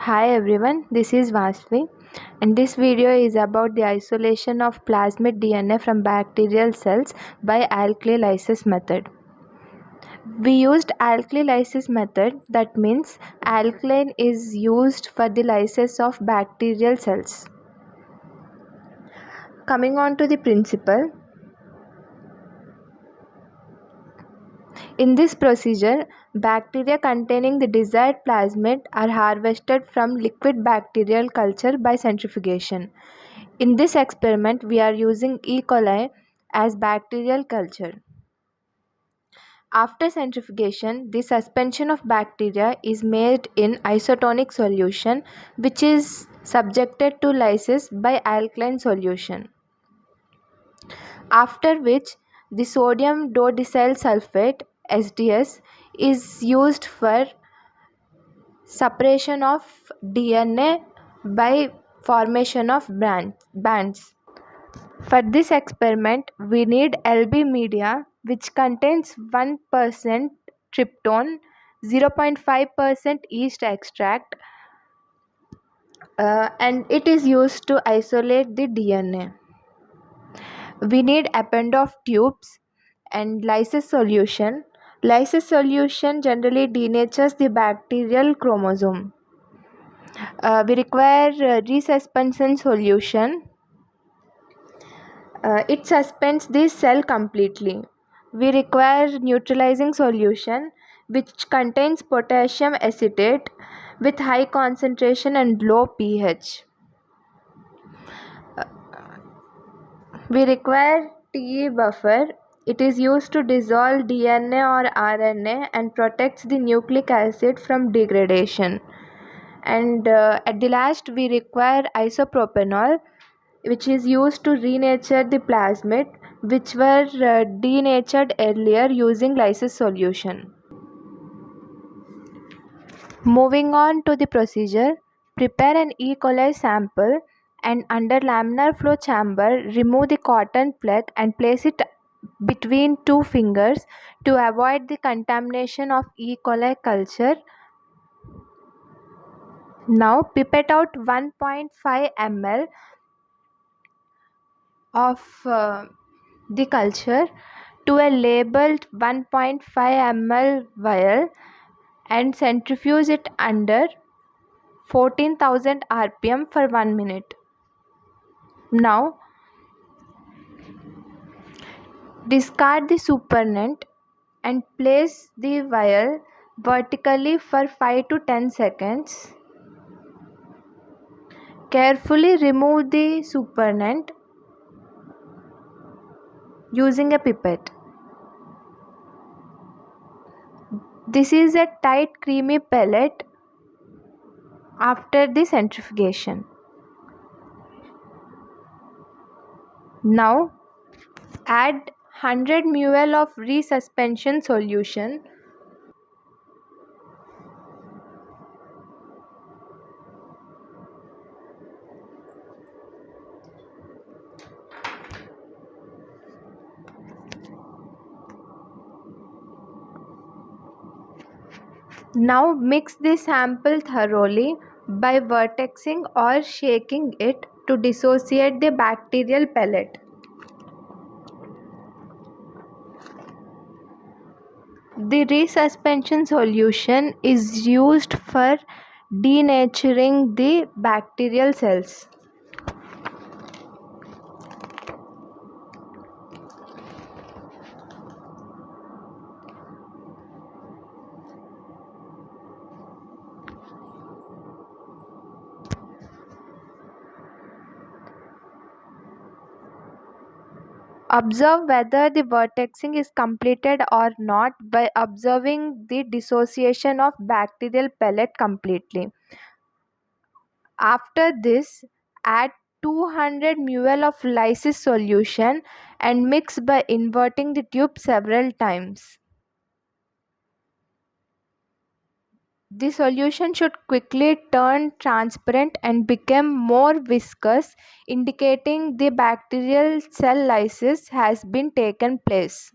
Hi everyone, this is Vasvi, and this video is about the isolation of plasmid DNA from bacterial cells by alkali lysis method. We used alkali lysis method, that means alkaline is used for the lysis of bacterial cells. Coming on to the principle, in this procedure, bacteria containing the desired plasmid are harvested from liquid bacterial culture by centrifugation. In this experiment, we are using E. coli as bacterial culture. After centrifugation, the suspension of bacteria is made in isotonic solution, which is subjected to lysis by alkaline solution. After which, the sodium dodecyl sulfate SDS is used for separation of DNA by formation of bands. For this experiment, we need LB media which contains 1% tryptone, 0.5% yeast extract, and it is used to isolate the DNA. We need Eppendorf tubes and lysis solution. Lysis solution generally denatures the bacterial chromosome. We require resuspension solution. It suspends the cell completely. We require neutralizing solution which contains potassium acetate with high concentration and low pH. We require TE buffer. It is used to dissolve DNA or RNA and protects the nucleic acid from degradation. And at the last, we require isopropanol, which is used to renature the plasmid which were denatured earlier using lysis solution. Moving on to the procedure, prepare an E. coli sample and under laminar flow chamber remove the cotton plug and place it between two fingers to avoid the contamination of E. coli culture. Now pipette out 1.5 ml of the culture to a labeled 1.5 ml vial and centrifuge it under 14,000 rpm for 1 minute. Now discard the supernatant and place the vial vertically for 5 to 10 seconds. Carefully remove the supernatant using a pipette. This is a tight creamy pellet after the centrifugation. Now add 100 ml of resuspension solution. Now mix the sample thoroughly by vertexing or shaking it to dissociate the bacterial pellet. The resuspension solution is used for denaturing the bacterial cells. Observe whether the vertexing is completed or not by observing the dissociation of bacterial pellet completely. After this, add 200 ml of lysis solution and mix by inverting the tube several times. The solution should quickly turn transparent and become more viscous, indicating the bacterial cell lysis has been taken place.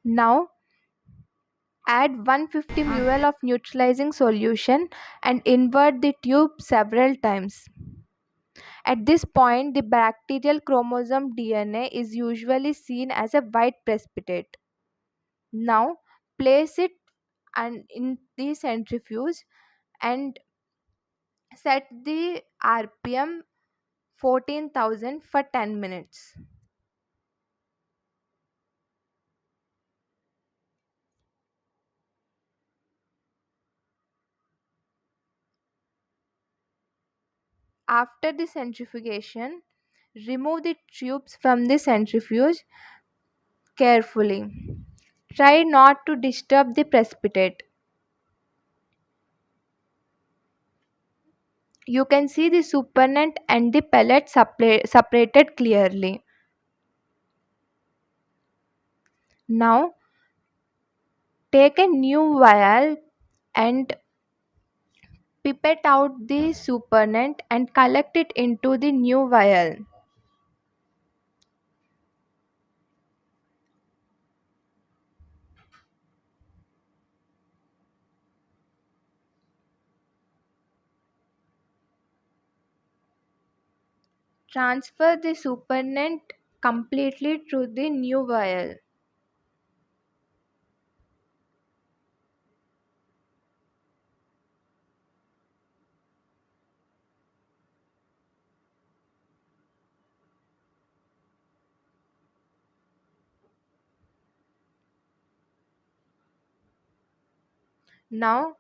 Now, Add 150 ml of neutralizing solution and invert the tube several times. At this point, the bacterial chromosome DNA is usually seen as a white precipitate. Now, place it in the centrifuge and set the RPM 14,000 for 10 minutes. After the centrifugation, remove the tubes from the centrifuge carefully. Try not to disturb the precipitate. You can see the supernatant and the pellet separated clearly. Now, take a new vial and pipette out the supernatant and collect it into the new vial. Transfer the supernatant completely to the new vial. Now,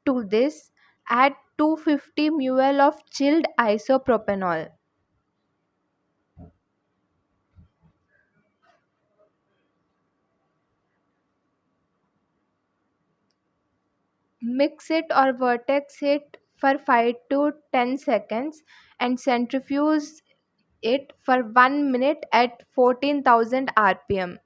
to this, add 250 ml of chilled isopropanol. Mix it or vertex it for 5 to 10 seconds and centrifuge it for 1 minute at 14,000 rpm.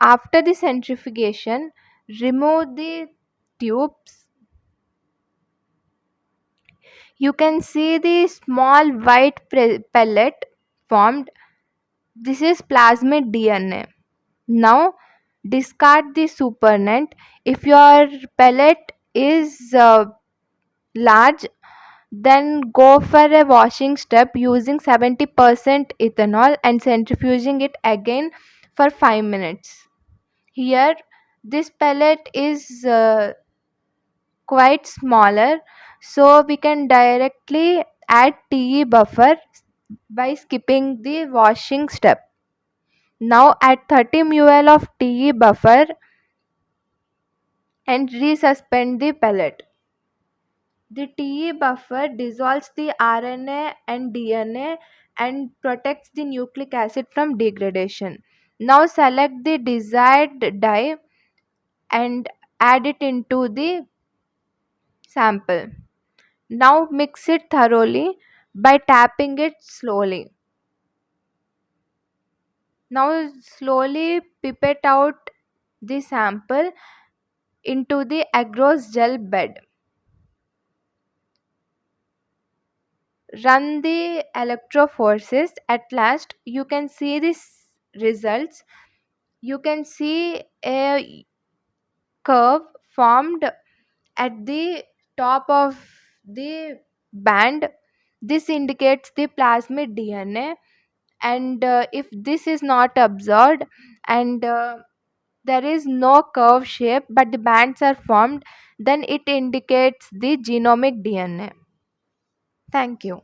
After the centrifugation, remove the tubes. You can see the small white pellet formed. This is plasmid DNA. Now discard the supernatant. If your pellet is large, then go for a washing step using 70% ethanol and centrifuging it again for 5 minutes. Here, this pellet is quite smaller, so we can directly add TE buffer by skipping the washing step. Now add 30 ml of TE buffer and resuspend the pellet. The TE buffer dissolves the RNA and DNA and protects the nucleic acid from degradation. Now select the desired dye and add it into the sample. Now mix it thoroughly by tapping it slowly. Now slowly pipette out the sample into the agarose gel bed. Run the electrophoresis. At last you can see the results. You can see a curve formed at the top of the band. This indicates the plasmid DNA, and if this is not observed and there is no curve shape but the bands are formed, then it indicates the genomic DNA. Thank you.